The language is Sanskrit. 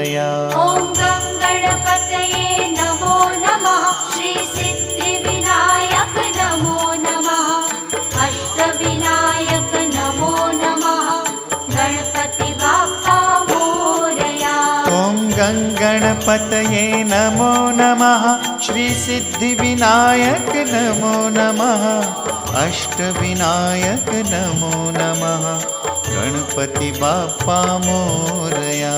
मोरया। ॐ गणपतये नमो नमः। श्री सिद्धिविनायक नमो नमः। अष्टविनायक नमो नमः। गणपति बाप्पा मोरया। ॐ गणपतये नमो नमः। श्री सिद्धिविनायक नमो नमः। अष्टविनायक नमो नमः। गणपति बाप्पा मोरया।